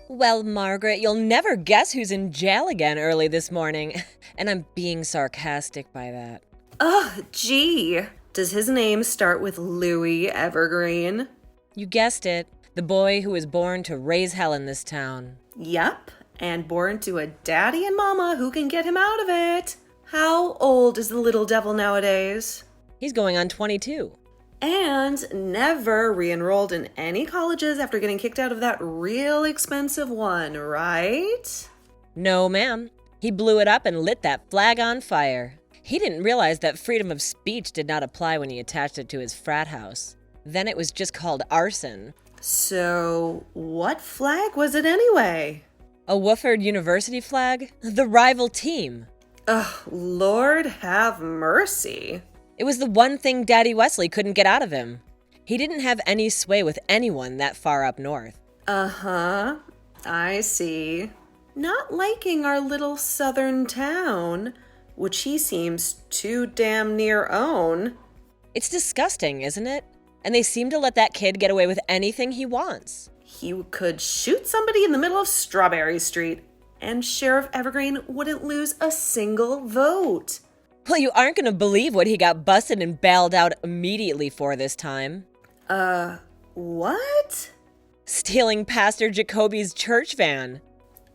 Well, Margaret, you'll never guess who's in jail again early this morning. And I'm being sarcastic by that. Ugh, gee. Does his name start with Louis Evergreen? You guessed it. The boy who was born to raise hell in this town. Yep, and born to a daddy and mama who can get him out of it. How old is the little devil nowadays? He's going on 22. And never re-enrolled in any colleges after getting kicked out of that real expensive one, right? No, ma'am. He blew it up and lit that flag on fire. He didn't realize that freedom of speech did not apply when he attached it to his frat house. Then it was just called arson. So, what flag was it anyway? A Wofford University flag? The rival team. Ugh, Lord have mercy. It was the one thing Daddy Wesley couldn't get out of him. He didn't have any sway with anyone that far up north. Uh-huh, I see. Not liking our little southern town, which he seems too damn near own. It's disgusting, isn't it? And they seem to let that kid get away with anything he wants. He could shoot somebody in the middle of Strawberry Street, and Sheriff Evergreen wouldn't lose a single vote. Well, you aren't going to believe what he got busted and bailed out immediately for this time. What? Stealing Pastor Jacoby's church van.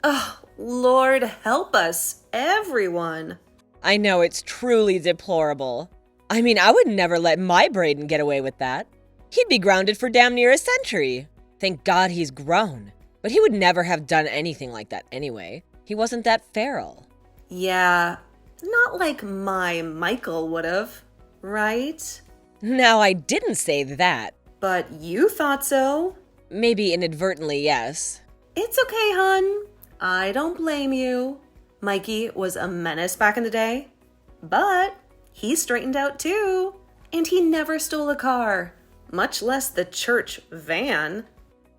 Oh, Lord help us, everyone. I know, it's truly deplorable. I mean, I would never let my Braden get away with that. He'd be grounded for damn near a century. Thank God he's grown. But he would never have done anything like that anyway. He wasn't that feral. Yeah, not like my Michael would've, right? Now, I didn't say that. But you thought so. Maybe inadvertently, yes. It's okay, hun. I don't blame you. Mikey was a menace back in the day, but he straightened out too. And he never stole a car, much less the church van.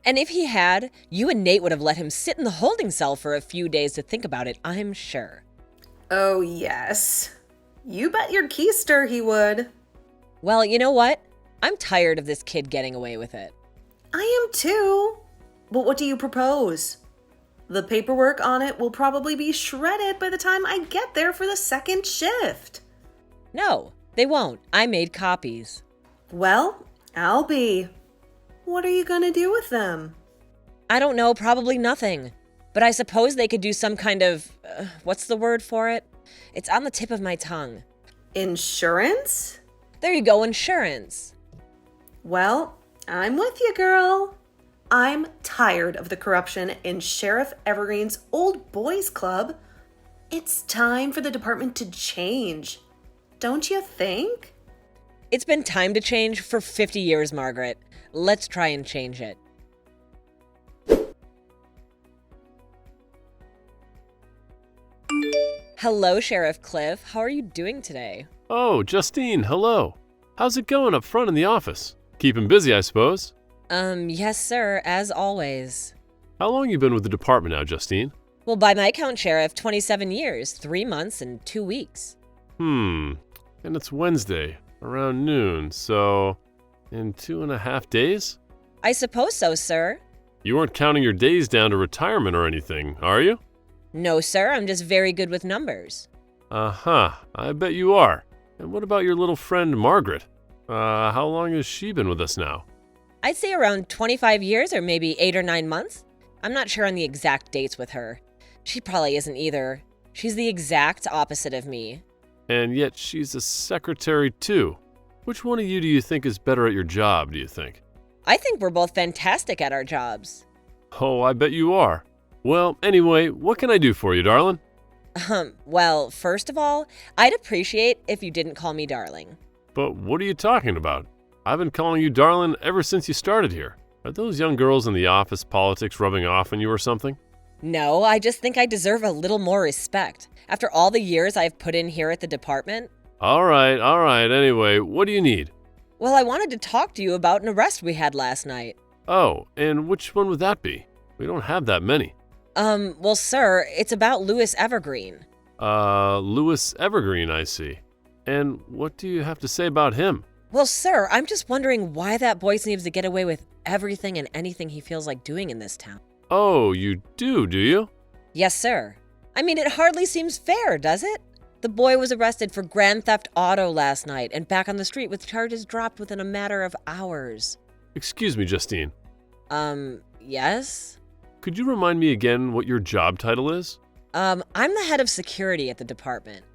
And if he had, you and Nate would have let him sit in the holding cell for a few days to think about it, I'm sure. Oh, yes. You bet your keister he would. Well, you know what? I'm tired of this kid getting away with it. I am too. But what do you propose? The paperwork on it will probably be shredded by the time I get there for the second shift. No, they won't. I made copies. Well, I'll be. What are you gonna do with them? I don't know, probably nothing. But I suppose they could do some kind of, what's the word for it? It's on the tip of my tongue. Insurance? There you go, insurance. Well, I'm with you, girl. I'm tired of the corruption in Sheriff Evergreen's old boys club. It's time for the department to change. Don't you think? It's been time to change for 50 years, Margaret. Let's try and change it. Hello, Sheriff Cliff. How are you doing today? Oh, Justine, hello. How's it going up front in the office? Keeping busy, I suppose? Yes, sir, as always. How long you been with the department now, Justine? Well, by my count, Sheriff, 27 years, 3 months, and 2 weeks. And it's Wednesday, around noon, so in 2.5 days? I suppose so, sir. You weren't counting your days down to retirement or anything, are you? No, sir, I'm just very good with numbers. Uh-huh, I bet you are. And what about your little friend, Margaret? How long has she been with us now? I'd say around 25 years or maybe 8 or 9 months. I'm not sure on the exact dates with her. She probably isn't either. She's the exact opposite of me. And yet she's a secretary too. Which one of you do you think is better at your job, do you think? I think we're both fantastic at our jobs. Oh, I bet you are. Well, anyway, what can I do for you, darling? Well, first of all, I'd appreciate if you didn't call me darling. But what are you talking about? I've been calling you darling ever since you started here. Are those young girls in the office politics rubbing off on you or something? No, I just think I deserve a little more respect. After all the years I've put in here at the department. All right. Anyway, what do you need? Well, I wanted to talk to you about an arrest we had last night. Oh, and which one would that be? We don't have that many. Well, sir, it's about Louis Evergreen. Louis Evergreen, I see. And what do you have to say about him? Well, sir, I'm just wondering why that boy seems to get away with everything and anything he feels like doing in this town. Oh, you do you? Yes, sir. I mean, it hardly seems fair, does it? The boy was arrested for grand theft auto last night and back on the street with charges dropped within a matter of hours. Excuse me, Justine. Yes? Could you remind me again what your job title is? I'm the head of security at the department.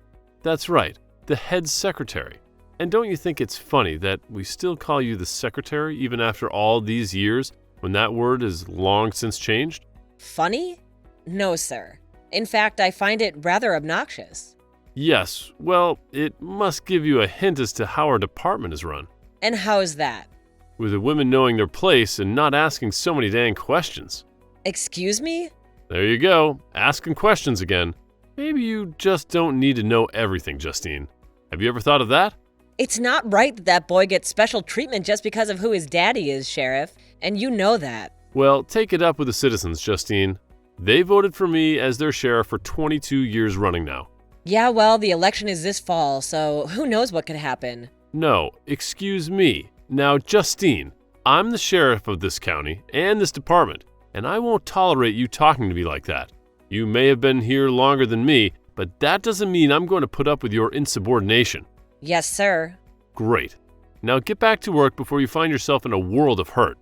That's right, the head secretary. And don't you think it's funny that we still call you the secretary even after all these years when that word is long since changed? Funny? No, sir. In fact, I find it rather obnoxious. Yes, well, it must give you a hint as to how our department is run. And how is that? With the women knowing their place and not asking so many dang questions. Excuse me? There you go, asking questions again. Maybe you just don't need to know everything, Justine. Have you ever thought of that? It's not right that that boy gets special treatment just because of who his daddy is, Sheriff, and you know that. Well, take it up with the citizens, Justine. They voted for me as their sheriff for 22 years running now. Yeah, well, the election is this fall, so who knows what could happen. No, excuse me. Now, Justine, I'm the sheriff of this county and this department, and I won't tolerate you talking to me like that. You may have been here longer than me, but that doesn't mean I'm going to put up with your insubordination. Yes, sir. Great. Now get back to work before you find yourself in a world of hurt.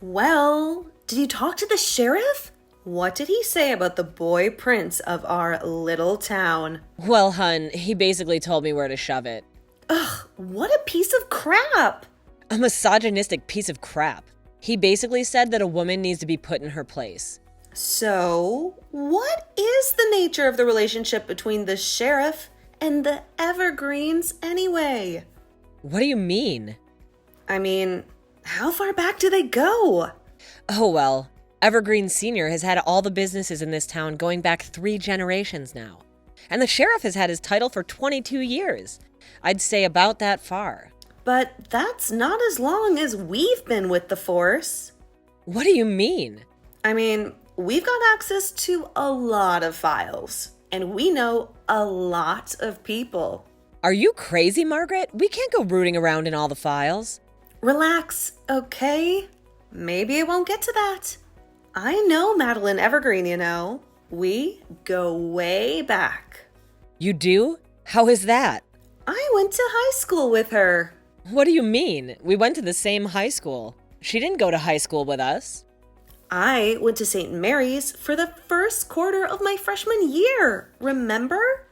Well, did you talk to the sheriff? What did he say about the boy prince of our little town? Well, hun, he basically told me where to shove it. Ugh, what a piece of crap! A misogynistic piece of crap. He basically said that a woman needs to be put in her place. So, what is the nature of the relationship between the sheriff and the Evergreens anyway? What do you mean? I mean, how far back do they go? Oh, well, Evergreen Sr. has had all the businesses in this town going back 3 generations now. And the sheriff has had his title for 22 years. I'd say about that far. But that's not as long as we've been with the force. What do you mean? I mean, we've got access to a lot of files, and we know a lot of people. Are you crazy, Margaret? We can't go rooting around in all the files. Relax, okay? Maybe it won't get to that. I know Madeline Evergreen, you know. We go way back. You do? How is that? I went to high school with her. What do you mean? We went to the same high school. She didn't go to high school with us. I went to St. Mary's for the first quarter of my freshman year, remember?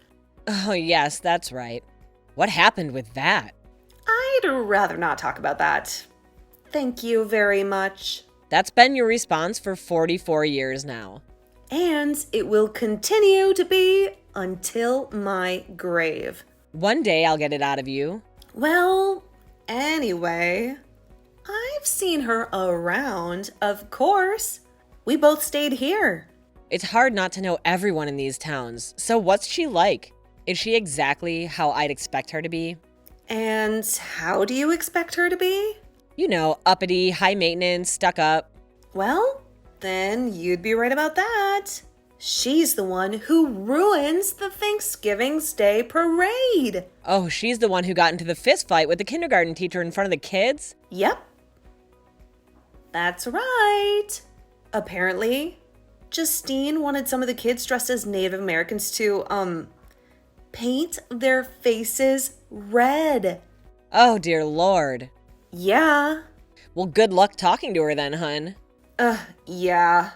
Oh, yes, that's right. What happened with that? I'd rather not talk about that. Thank you very much. That's been your response for 44 years now. And it will continue to be until my grave. One day I'll get it out of you. Well, anyway, I've seen her around, of course. We both stayed here. It's hard not to know everyone in these towns. So what's she like? Is she exactly how I'd expect her to be? And how do you expect her to be? You know, uppity, high maintenance, stuck up. Well, then you'd be right about that. She's the one who ruins the Thanksgiving's Day parade. Oh, she's the one who got into the fist fight with the kindergarten teacher in front of the kids? Yep. That's right. Apparently, Justine wanted some of the kids dressed as Native Americans to, paint their faces red. Oh, dear Lord. Yeah. Well, good luck talking to her then, hun. Yeah.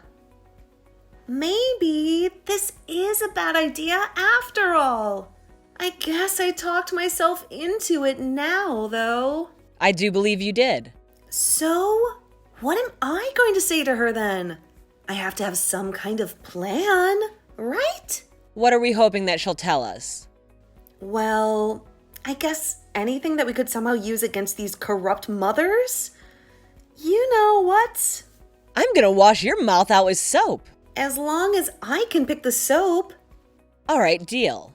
Maybe this is a bad idea after all. I guess I talked myself into it now, though. I do believe you did. So, what am I going to say to her then? I have to have some kind of plan, right? What are we hoping that she'll tell us? Well, I guess anything that we could somehow use against these corrupt mothers? You know what? I'm gonna wash your mouth out with soap. As long as I can pick the soap. All right, deal.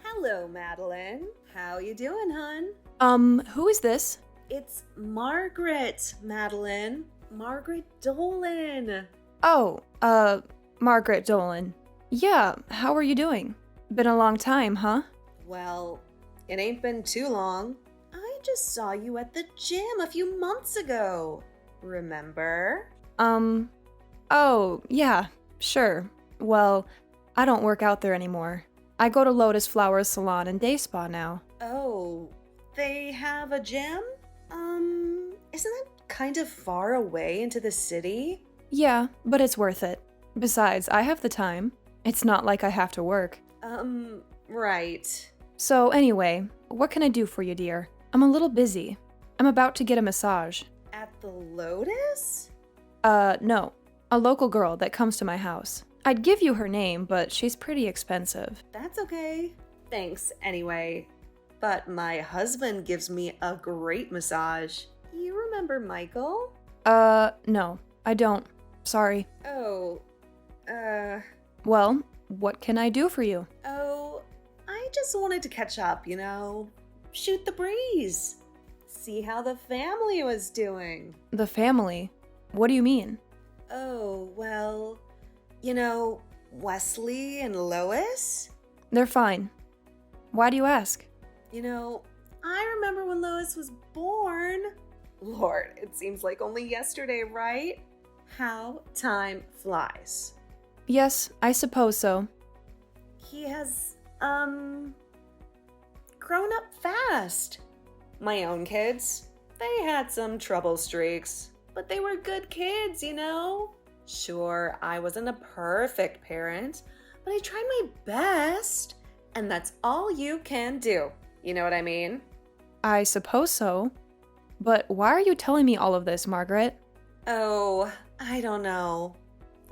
Hello, Madeline. How you doing, hun? Who is this? It's Margaret, Madeline. Margaret Dolan. Oh, Margaret Dolan. Yeah, how are you doing? Been a long time, huh? Well, it ain't been too long. I just saw you at the gym a few months ago. Remember? Oh, yeah, sure. Well, I don't work out there anymore. I go to Lotus Flowers Salon and Day Spa now. Oh, they have a gym? Isn't that kind of far away into the city? Yeah, but it's worth it. Besides, I have the time. It's not like I have to work. Right. So anyway, what can I do for you, dear? I'm a little busy. I'm about to get a massage. At the Lotus? No. A local girl that comes to my house. I'd give you her name, but she's pretty expensive. That's okay. Thanks, anyway. But my husband gives me a great massage. You remember Michael? No, I don't. Sorry. Oh, Well, what can I do for you? I just wanted to catch up, shoot the breeze. See how the family was doing. The family? What do you mean? Oh, well, Wesley and Lois? They're fine. Why do you ask? I remember when Lois was born. Lord, it seems like only yesterday, right? How time flies. Yes, I suppose so. He has, grown up fast. My own kids, they had some trouble streaks, but they were good kids, Sure, I wasn't a perfect parent, but I tried my best, and that's all you can do. You know what I mean? I suppose so. But why are you telling me all of this, Margaret? Oh, I don't know.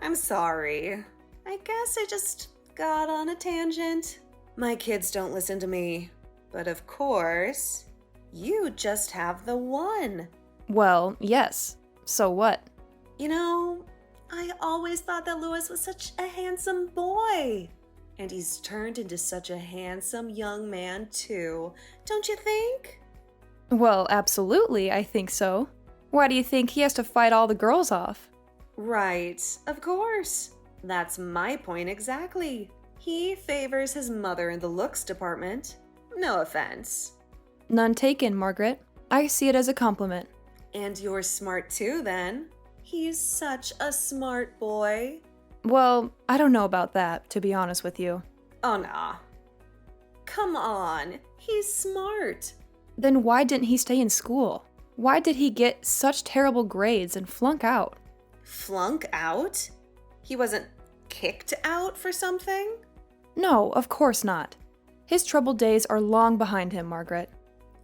I'm sorry. I guess I just got on a tangent. My kids don't listen to me. But of course, you just have the one. Well, yes. So what? I always thought that Louis was such a handsome boy. And he's turned into such a handsome young man, too. Don't you think? Well, absolutely, I think so. Why do you think he has to fight all the girls off? Right, of course. That's my point exactly. He favors his mother in the looks department. No offense. None taken, Margaret. I see it as a compliment. And you're smart too, then. He's such a smart boy. Well, I don't know about that, to be honest with you. Oh, nah. Come on, he's smart. Then why didn't he stay in school? Why did he get such terrible grades and flunk out? Flunk out? He wasn't kicked out for something? No, of course not. His troubled days are long behind him, Margaret.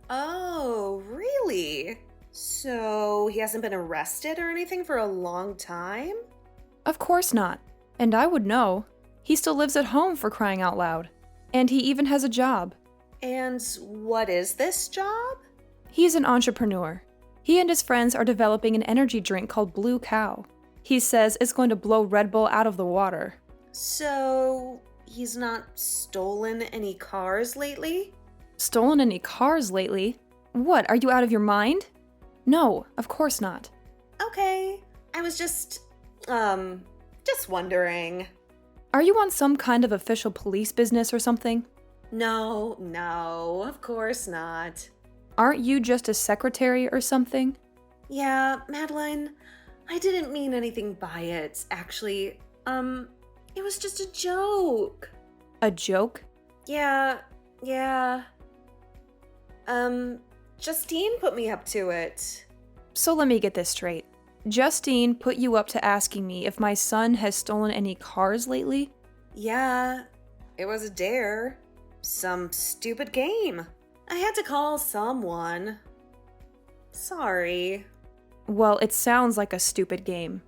Oh, really? So he hasn't been arrested or anything for a long time? Of course not. And I would know. He still lives at home, for crying out loud. And he even has a job. And what is this job? He's an entrepreneur. He and his friends are developing an energy drink called Blue Cow. He says it's going to blow Red Bull out of the water. So he's not stolen any cars lately? Stolen any cars lately? What, are you out of your mind? No, of course not. Okay, I was just wondering. Are you on some kind of official police business or something? No, of course not. Aren't you just a secretary or something? Yeah, Madeline, I didn't mean anything by it, actually. It was just a joke. A joke? Yeah. Justine put me up to it. So let me get this straight. Justine put you up to asking me if my son has stolen any cars lately? Yeah, it was a dare. Some stupid game. I had to call someone. Sorry. Well, it sounds like a stupid game.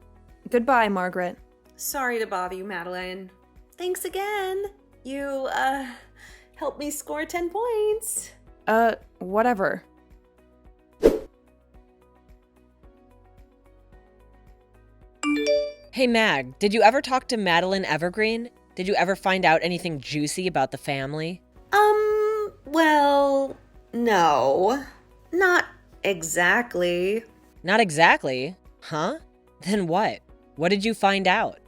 Goodbye, Margaret. Sorry to bother you, Madeline. Thanks again. You, helped me score 10 points. Whatever. Hey Mag, did you ever talk to Madeline Evergreen? Did you ever find out anything juicy about the family? Well, no. Not exactly. Not exactly. Huh? Then what? What did you find out?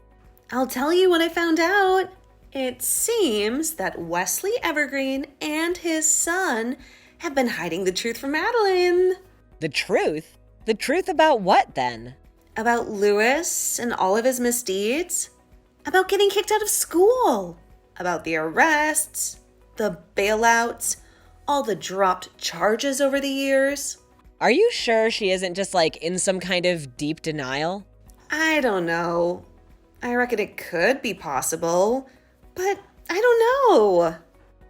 I'll tell you what I found out. It seems that Wesley Evergreen and his son have been hiding the truth from Madeline. The truth? The truth about what then? About Lewis and all of his misdeeds. About getting kicked out of school. About the arrests, the bailouts, all the dropped charges over the years. Are you sure she isn't just like in some kind of deep denial? I don't know. I reckon it could be possible, but I don't know.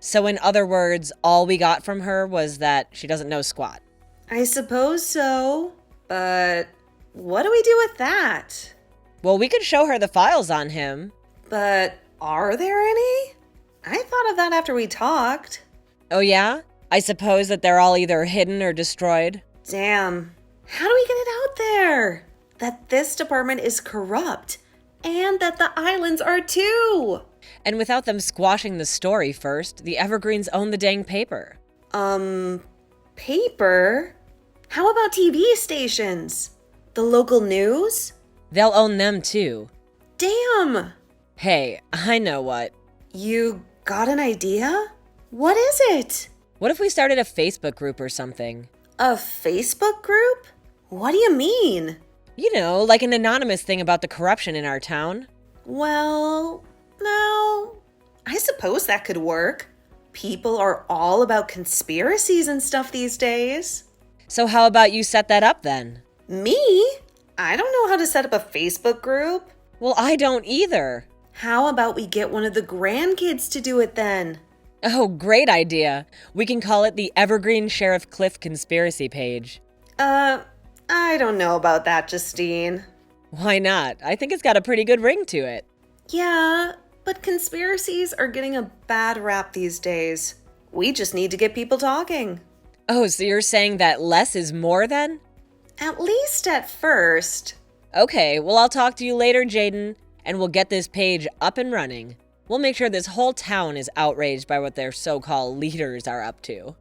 So in other words, all we got from her was that she doesn't know squat. I suppose so, but what do we do with that? Well, we could show her the files on him. But are there any? I thought of that after we talked. Oh yeah? I suppose that they're all either hidden or destroyed. Damn. How do we get it out there? That this department is corrupt and that the islands are too. And without them squashing the story first, the Evergreens own the dang paper. Paper? How about TV stations? The local news? They'll own them too. Damn. Hey, I know what. You got an idea? What is it? What if we started a Facebook group or something? A Facebook group? What do you mean? You know, like an anonymous thing about the corruption in our town. Well, no. I suppose that could work. People are all about conspiracies and stuff these days. So how about you set that up then? Me? I don't know how to set up a Facebook group. Well, I don't either. How about we get one of the grandkids to do it then? Oh, great idea. We can call it the Evergreen Sheriff Cliff Conspiracy Page. I don't know about that, Justine. Why not? I think it's got a pretty good ring to it. Yeah, but conspiracies are getting a bad rap these days. We just need to get people talking. Oh, so you're saying that less is more then? At least at first. Okay, well I'll talk to you later, Jaden, and we'll get this page up and running. We'll make sure this whole town is outraged by what their so-called leaders are up to.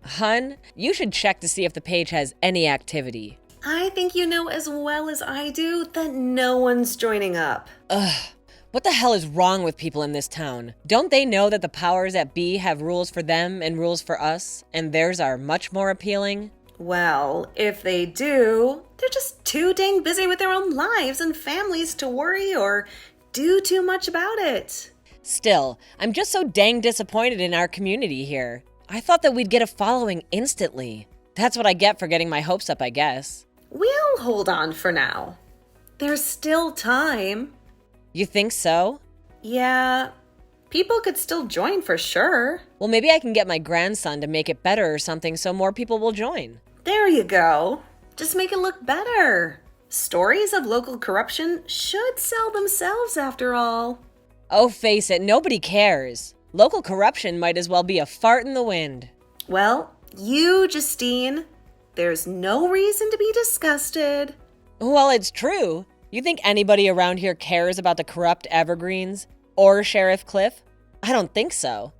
Hun, you should check to see if the page has any activity. I think you know as well as I do that no one's joining up. What the hell is wrong with people in this town? Don't they know that the powers that be have rules for them and rules for us, and theirs are much more appealing? Well, if they do, they're just too dang busy with their own lives and families to worry or do too much about it. Still, I'm just so dang disappointed in our community here. I thought that we'd get a following instantly. That's what I get for getting my hopes up, I guess. We'll hold on for now. There's still time. You think so? Yeah, people could still join for sure. Well, maybe I can get my grandson to make it better or something so more people will join. There you go. Just make it look better. Stories of local corruption should sell themselves after all. Oh, face it, nobody cares. Local corruption might as well be a fart in the wind. Well, you, Justine, there's no reason to be disgusted. Well, it's true. You think anybody around here cares about the corrupt Evergreens? Or Sheriff Cliff? I don't think so.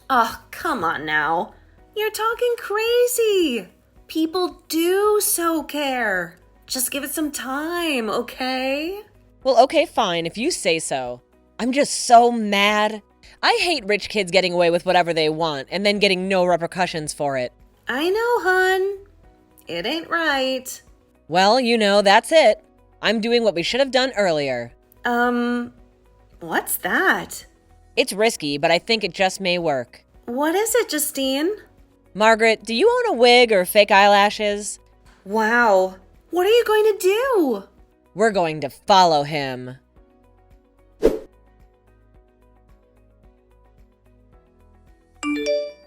Oh, come on now. You're talking crazy. People do so care. Just give it some time, okay? Well, okay, fine, if you say so. I'm just so mad. I hate rich kids getting away with whatever they want and then getting no repercussions for it. I know, hun. It ain't right. Well, you know, that's it. I'm doing what we should have done earlier. What's that? It's risky, but I think it just may work. What is it, Justine? Margaret, do you own a wig or fake eyelashes? Wow. What are you going to do? We're going to follow him.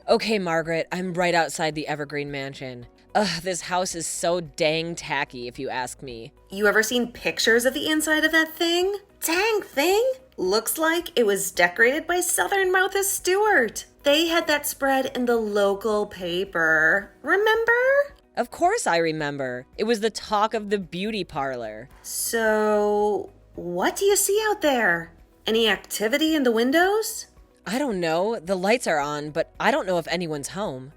Okay, Margaret, I'm right outside the Evergreen Mansion. Ugh, this house is so dang tacky, if you ask me. You ever seen pictures of the inside of that thing? Dang thing! Looks like it was decorated by Southern Martha Stewart. They had that spread in the local paper. Remember? Of course I remember. It was the talk of the beauty parlor. So, what do you see out there? Any activity in the windows? I don't know. The lights are on, but I don't know if anyone's home.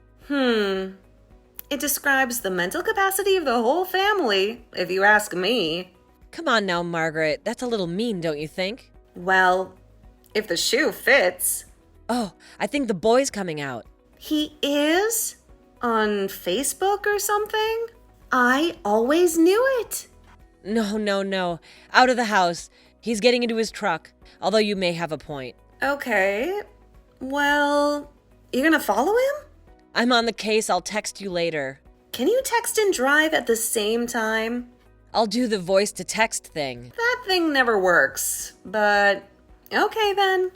It describes the mental capacity of the whole family, if you ask me. Come on now, Margaret. That's a little mean, don't you think? Well, if the shoe fits. Oh, I think the boy's coming out. He is? On Facebook or something? I always knew it. No. Out of the house. He's getting into his truck, although you may have a point. Okay. Well, you gonna follow him? I'm on the case. I'll text you later. Can you text and drive at the same time? I'll do the voice-to-text thing. That thing never works, but okay then.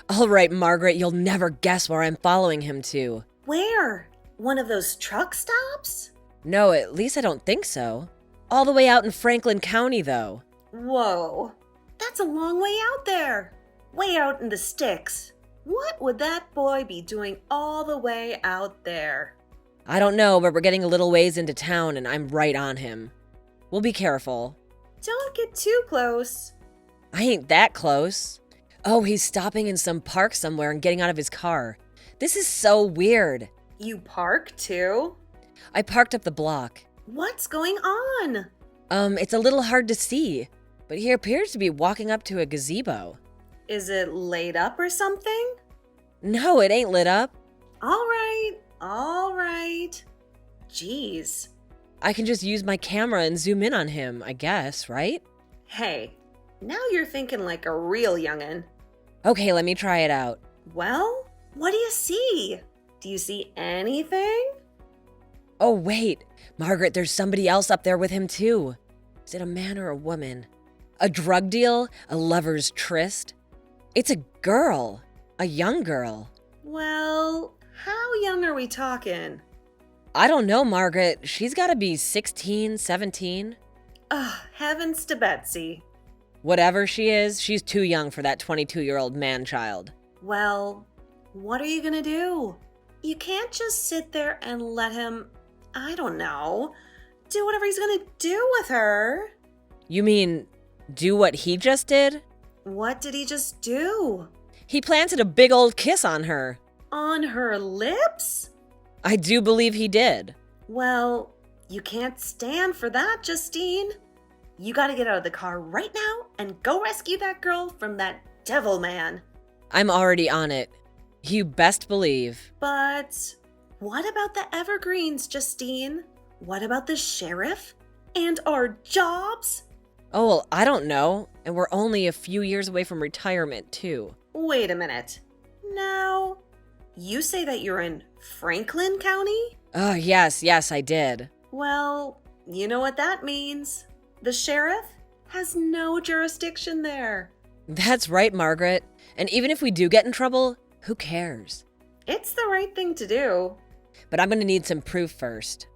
All right, Margaret, you'll never guess where I'm following him to. Where? One of those truck stops? No, at least I don't think so. All the way out in Franklin County, though. Whoa, that's a long way out there. Way out in the sticks. What would that boy be doing all the way out there? I don't know, but we're getting a little ways into town and I'm right on him. We'll be careful. Don't get too close. I ain't that close. Oh, he's stopping in some park somewhere and getting out of his car. This is so weird. You park too? I parked up the block. What's going on? It's a little hard to see, but he appears to be walking up to a gazebo. Is it laid up or something? No, it ain't lit up. All right. Jeez. I can just use my camera and zoom in on him, I guess, right? Hey, now you're thinking like a real youngin'. Okay, let me try it out. Well, what do you see? Do you see anything? Oh, wait. Margaret, there's somebody else up there with him, too. Is it a man or a woman? A drug deal? A lover's tryst? It's a girl. A young girl. Well, how young are we talking? I don't know, Margaret. She's gotta be 16, 17. Ugh, heavens to Betsy. Whatever she is, she's too young for that 22-year-old man-child. Well, what are you gonna do? You can't just sit there and let him, I don't know, do whatever he's gonna do with her. You mean, do what he just did? What did he just do? He planted a big old kiss on her. On her lips? I do believe he did. Well, you can't stand for that, Justine. You gotta get out of the car right now and go rescue that girl from that devil man. I'm already on it. You best believe. But what about the evergreens, Justine? What about the sheriff? And our jobs? Oh, well, I don't know. And we're only a few years away from retirement, too. Wait a minute. Now, you say that you're in Franklin County? Oh, yes, I did. Well, you know what that means. The sheriff has no jurisdiction there. That's right, Margaret. And even if we do get in trouble, who cares? It's the right thing to do. But I'm gonna need some proof first.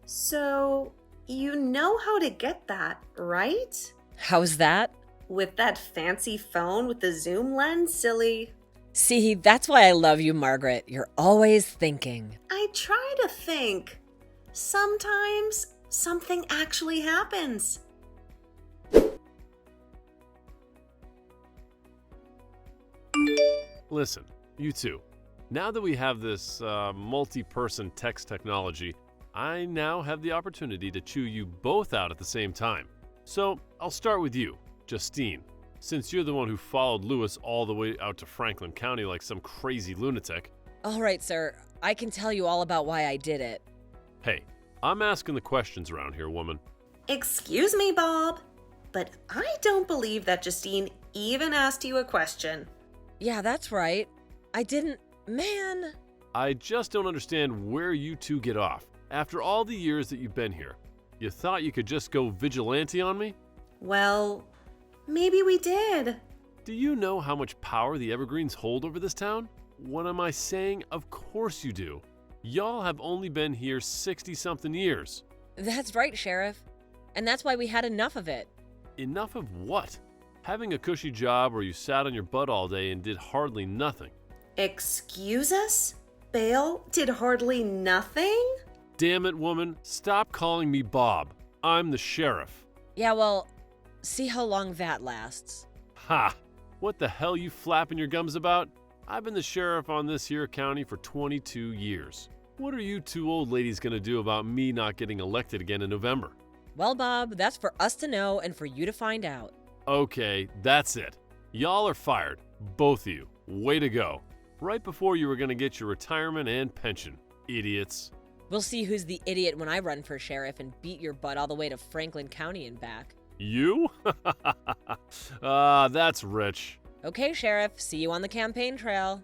So, you know how to get that, right? How's that? With that fancy phone with the zoom lens, silly. See, that's why I love you, Margaret. You're always thinking. I try to think. Sometimes something actually happens. Listen, you two. Now that we have this multi-person text technology, I now have the opportunity to chew you both out at the same time. So I'll start with you, Justine, since you're the one who followed Lewis all the way out to Franklin County like some crazy lunatic. All right, sir. I can tell you all about why I did it. Hey, I'm asking the questions around here, woman. Excuse me, Bob, but I don't believe that Justine even asked you a question. Yeah, that's right. I didn't... Man... I just don't understand where you two get off. After all the years that you've been here, you thought you could just go vigilante on me? Well, maybe we did. Do you know how much power the Evergreens hold over this town? What am I saying? Of course you do. Y'all have only been here 60-something years. That's right, Sheriff. And that's why we had enough of it. Enough of what? Having a cushy job where you sat on your butt all day and did hardly nothing. Excuse us? Bale did hardly nothing? Damn it, woman. Stop calling me Bob. I'm the sheriff. Yeah, well, see how long that lasts. Ha! What the hell you flapping your gums about? I've been the sheriff on this here county for 22 years. What are you two old ladies gonna do about me not getting elected again in November? Well, Bob, that's for us to know and for you to find out. Okay, that's it. Y'all are fired. Both of you. Way to go. Right before you were gonna get your retirement and pension. Idiots. We'll see who's the idiot when I run for sheriff and beat your butt all the way to Franklin County and back. You? That's rich. Okay, Sheriff, see you on the campaign trail.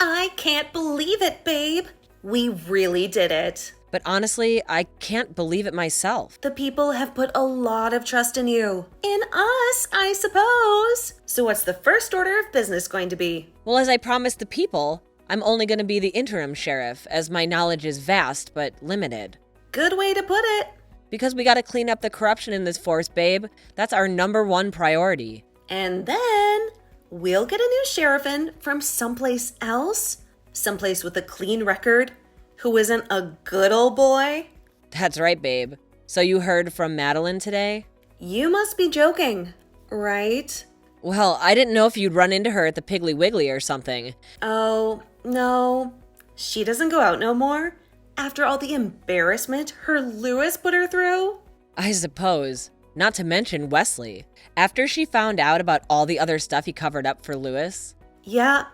I can't believe it, babe. We really did it. But honestly, I can't believe it myself. The people have put a lot of trust in you. In us, I suppose. So what's the first order of business going to be? Well, as I promised the people, I'm only going to be the interim sheriff, as my knowledge is vast but limited. Good way to put it. Because we got to clean up the corruption in this force, babe. That's our #1 priority. And then we'll get a new sheriff in from someplace else. Someplace with a clean record, who isn't a good old boy. That's right, babe. So you heard from Madeline today? You must be joking, right? Well, I didn't know if you'd run into her at the Piggly Wiggly or something. Oh, no. She doesn't go out no more? After all the embarrassment her Lewis put her through? I suppose. Not to mention Wesley. After she found out about all the other stuff he covered up for Lewis. Yeah,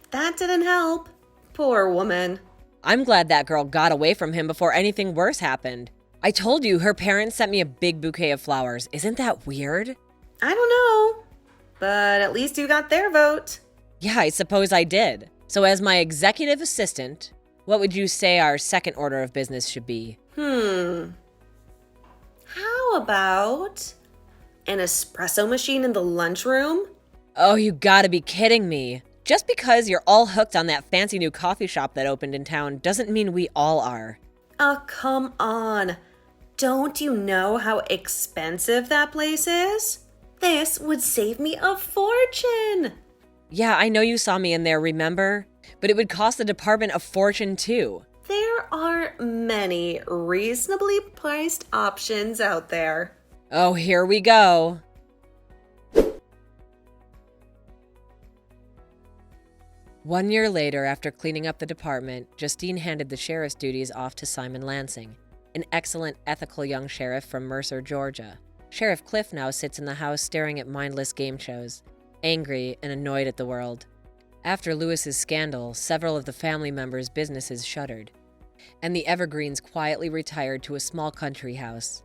that didn't help. Poor woman. I'm glad that girl got away from him before anything worse happened. I told you her parents sent me a big bouquet of flowers. Isn't that weird? I don't know, but at least you got their vote. Yeah, I suppose I did. So as my executive assistant, what would you say our second order of business should be? How about an espresso machine in the lunchroom? Oh, you gotta be kidding me. Just because you're all hooked on that fancy new coffee shop that opened in town doesn't mean we all are. Oh, come on. Don't you know how expensive that place is? This would save me a fortune. Yeah, I know you saw me in there, remember? But it would cost the department a fortune too. There are many reasonably priced options out there. Oh, here we go. One year later, after cleaning up the department, Justine handed the sheriff's duties off to Simon Lansing, an excellent, ethical young sheriff from Mercer, Georgia. Sheriff Cliff now sits in the house staring at mindless game shows, angry and annoyed at the world. After Lewis's scandal, several of the family members' businesses shuttered, and the Evergreens quietly retired to a small country house.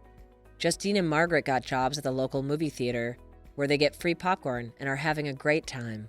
Justine and Margaret got jobs at the local movie theater, where they get free popcorn and are having a great time.